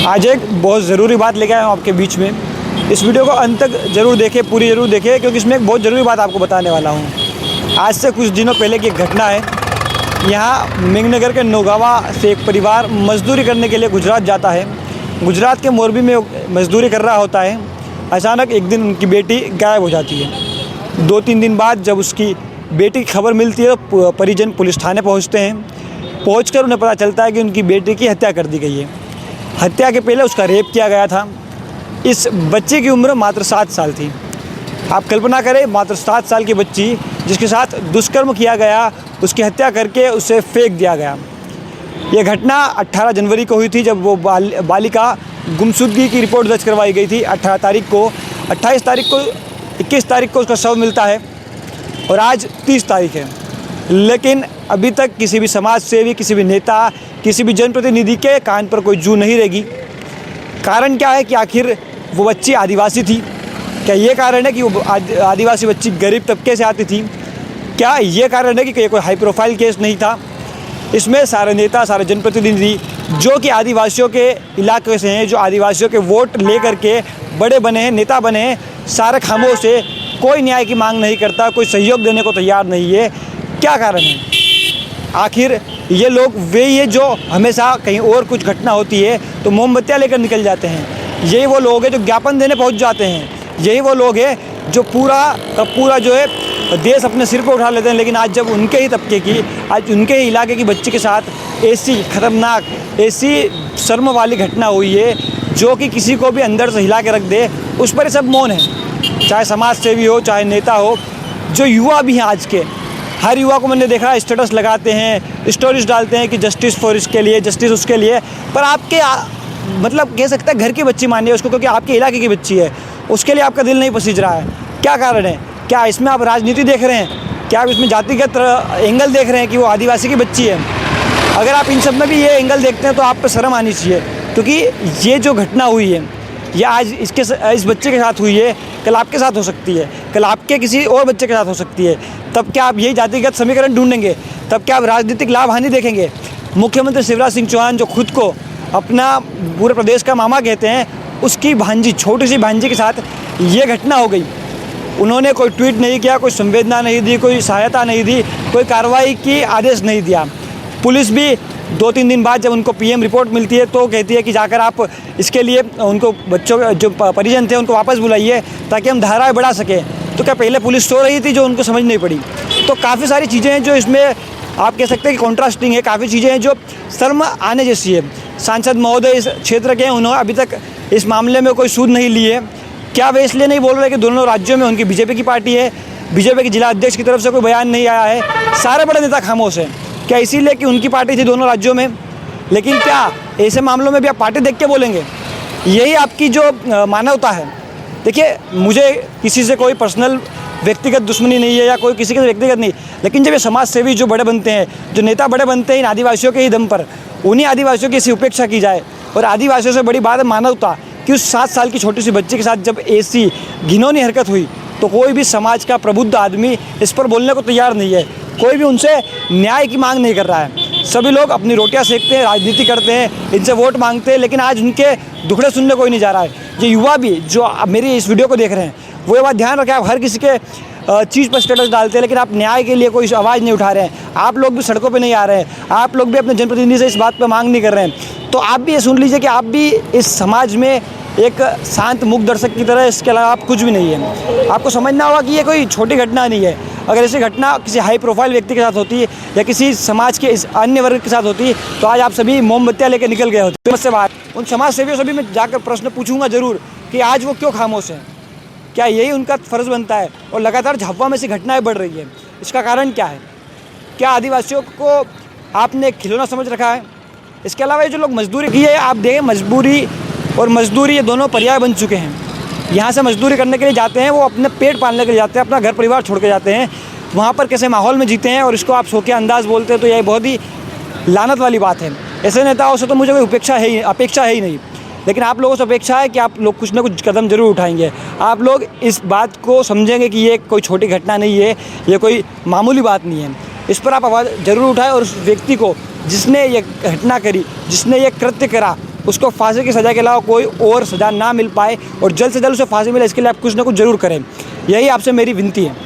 आज एक बहुत ज़रूरी बात लेके आया हूँ आपके बीच में। इस वीडियो को अंत तक ज़रूर देखें, पूरी ज़रूर देखें, क्योंकि इसमें एक बहुत ज़रूरी बात आपको बताने वाला हूँ। आज से कुछ दिनों पहले की एक घटना है। यहाँ मेघनगर के नौगावा से एक परिवार मजदूरी करने के लिए गुजरात जाता है। गुजरात के मोरबी में मजदूरी कर रहा होता है। अचानक एक दिन उनकी बेटी गायब हो जाती है। 2-3 दिन बाद जब उसकी बेटी की खबर मिलती है तो परिजन पुलिस थाने पहुँचते हैं। पहुँचकर उन्हें पता चलता है कि उनकी बेटी की हत्या कर दी गई है। हत्या के पहले उसका रेप किया गया था। इस बच्चे की उम्र मात्र 7 साल थी। आप कल्पना करें, मात्र 7 साल की बच्ची जिसके साथ दुष्कर्म किया गया, उसकी हत्या करके उसे फेंक दिया गया। ये घटना 18 जनवरी को हुई थी, जब वो बालिका गुमशुदगी की रिपोर्ट दर्ज करवाई गई थी 18 तारीख को। 28 तारीख को 21 तारीख को उसका शव मिलता है और आज 30 तारीख है। लेकिन अभी तक किसी भी समाज सेवी, किसी भी नेता, किसी भी जनप्रतिनिधि के कान पर कोई जू नहीं रहेगी। कारण क्या है कि आखिर वो बच्ची आदिवासी थी? क्या ये कारण है कि वो आदिवासी बच्ची गरीब तबके से आती थी? क्या ये कारण है कि ये कोई हाई प्रोफाइल केस नहीं था? इसमें सारे नेता, सारे जनप्रतिनिधि जो कि आदिवासियों के इलाके से हैं, जो आदिवासियों के वोट ले करके बड़े बने हैं, नेता बने हैं, सारे खामोश है। कोई न्याय की मांग नहीं करता, कोई सहयोग देने को तैयार नहीं है। क्या कारण है? आखिर ये लोग वे ही है जो हमेशा कहीं और कुछ घटना होती है तो मोमबत्तियाँ लेकर निकल जाते हैं। यही वो लोग हैं जो ज्ञापन देने पहुंच जाते हैं। यही वो लोग हैं जो पूरा का पूरा जो है देश अपने सिर पर उठा लेते हैं। लेकिन आज जब उनके ही तबके की, आज उनके ही इलाके की बच्ची के साथ ऐसी खतरनाक, ऐसी शर्म वाली घटना हुई है जो कि किसी को भी अंदर से हिला के रख दे, उस पर सब मौन है। चाहे समाज सेवी हो, चाहे नेता हो, जो युवा भी हैं आज के, हर युवा को मैंने देखा स्टेटस लगाते हैं, स्टोरीज डालते हैं कि जस्टिस फॉर इसके लिए, जस्टिस उसके लिए। पर आपके मतलब कह सकते हैं घर की बच्ची मानिए उसको, क्योंकि आपके इलाके की बच्ची है, उसके लिए आपका दिल नहीं पसीज रहा है। क्या कारण है? क्या इसमें आप राजनीति देख रहे हैं? क्या आप इसमें जातिगत एंगल देख रहे हैं कि वो आदिवासी की बच्ची है? अगर आप इन सब में भी ये एंगल देखते हैं तो आप पर शर्म आनी चाहिए, क्योंकि ये जो घटना हुई है ये आज इस बच्चे के साथ हुई है, कल आपके साथ हो सकती है, कल आपके किसी और बच्चे के साथ हो सकती है। तब क्या आप यही जातिगत समीकरण ढूंढेंगे? तब क्या आप राजनीतिक लाभ हानि देखेंगे? मुख्यमंत्री शिवराज सिंह चौहान, जो खुद को अपना पूरे प्रदेश का मामा कहते हैं, उसकी भांजी, छोटी सी भांजी के साथ ये घटना हो गई। उन्होंने कोई ट्वीट नहीं किया, कोई संवेदना नहीं दी, कोई सहायता नहीं दी, कोई कार्रवाई की आदेश नहीं दिया। पुलिस भी 2-3 दिन बाद जब उनको पीएम रिपोर्ट मिलती है तो कहती है कि जाकर आप इसके लिए उनको बच्चों जो परिजन थे उनको वापस बुलाइए ताकि हम धाराएँ बढ़ा सकें। तो क्या पहले पुलिस सो रही थी जो उनको समझ नहीं पड़ी? तो काफ़ी सारी चीज़ें हैं जो इसमें आप कह सकते हैं कि कॉन्ट्रास्टिंग है। काफ़ी चीज़ें हैं जो शर्म आने जैसी है। सांसद महोदय इस क्षेत्र के हैं, उन्होंने अभी तक इस मामले में कोई सूद नहीं ली है। क्या वे इसलिए नहीं बोल रहे कि दोनों राज्यों में उनकी बीजेपी की पार्टी है, बीजेपी के जिला अध्यक्ष की तरफ से कोई बयान नहीं आया है? सारे बड़े नेता खामोश हैं। क्या इसीलिए कि उनकी पार्टी थी दोनों राज्यों में? लेकिन क्या ऐसे मामलों में भी आप पार्टी देख के बोलेंगे? यही आपकी जो मानवता है। देखिए, मुझे किसी से कोई पर्सनल व्यक्तिगत दुश्मनी नहीं है या कोई किसी के व्यक्तिगत नहीं, लेकिन जब ये समाज सेवी जो बड़े बनते हैं, जो नेता बड़े बनते हैं इन आदिवासियों के ही दम पर, उन्हीं आदिवासियों की ऐसी उपेक्षा की जाए। और आदिवासियों से बड़ी बात है मानवता, कि उस 7 साल की छोटी सी बच्ची के साथ जब ऐसी घिनौनी हरकत हुई तो कोई भी समाज का प्रबुद्ध आदमी इस पर बोलने को तैयार नहीं है। कोई भी उनसे न्याय की मांग नहीं कर रहा है। सभी लोग अपनी रोटियां सेकते हैं, राजनीति करते हैं, इनसे वोट मांगते हैं, लेकिन आज उनके दुखड़े सुनने कोई नहीं जा रहा है। ये युवा भी जो मेरी इस वीडियो को देख रहे हैं, वो ये बात ध्यान रखें, आप हर किसी के चीज़ पर स्टेटस डालते हैं, लेकिन आप न्याय के लिए कोई आवाज़ नहीं उठा रहे हैं। आप लोग भी सड़कों पे नहीं आ रहे हैं, आप लोग भी अपने जनप्रतिनिधि से इस बात पर मांग नहीं कर रहे हैं। तो आप भी ये सुन लीजिए कि आप भी इस समाज में एक शांत मुख दर्शक की तरह, इसके अलावा आप कुछ भी नहीं है। आपको समझना होगा कि ये कोई छोटी घटना नहीं है। अगर ऐसी घटना किसी हाई प्रोफाइल व्यक्ति के साथ होती है या किसी समाज के इस अन्य वर्ग के साथ होती है तो आज आप सभी मोमबत्तियाँ लेकर निकल गए होते। मुझसे बात उन समाज सेवियों से भी मैं जाकर प्रश्न पूछूंगा ज़रूर कि आज वो क्यों खामोश हैं? क्या यही उनका फ़र्ज़ बनता है? और लगातार झाबुआ में ऐसी घटनाएँ बढ़ रही है, इसका कारण क्या है? क्या आदिवासियों को आपने खिलौना समझ रखा है? इसके अलावा ये जो लोग मजदूरी की है, आप देखें, मजबूरी और मजदूरी ये दोनों पर्याय बन चुके हैं। यहाँ से मजदूरी करने के लिए जाते हैं, वो अपने पेट पालने के लिए जाते हैं, अपना घर परिवार छोड़ के जाते हैं। वहाँ पर कैसे माहौल में जीते हैं और इसको आप शौकिया अंदाज़ बोलते हैं, तो यह बहुत ही लानत वाली बात है। ऐसे नेताओं से तो मुझे कोई अपेक्षा है ही नहीं। लेकिन आप लोगों से अपेक्षा है कि आप लोग कुछ ना कुछ कदम जरूर उठाएंगे। आप लोग इस बात को समझेंगे कि ये कोई छोटी घटना नहीं है, ये कोई मामूली बात नहीं है। इस पर आप आवाज़ ज़रूर उठाएं और उस व्यक्ति को जिसने ये घटना करी, जिसने ये कृत्य करा, उसको फांसी की सज़ा के अलावा कोई और सज़ा ना मिल पाए और जल्द से जल्द उसे फांसी मिले, इसके लिए आप कुछ ना कुछ ज़रूर करें। यही आपसे मेरी विनती है।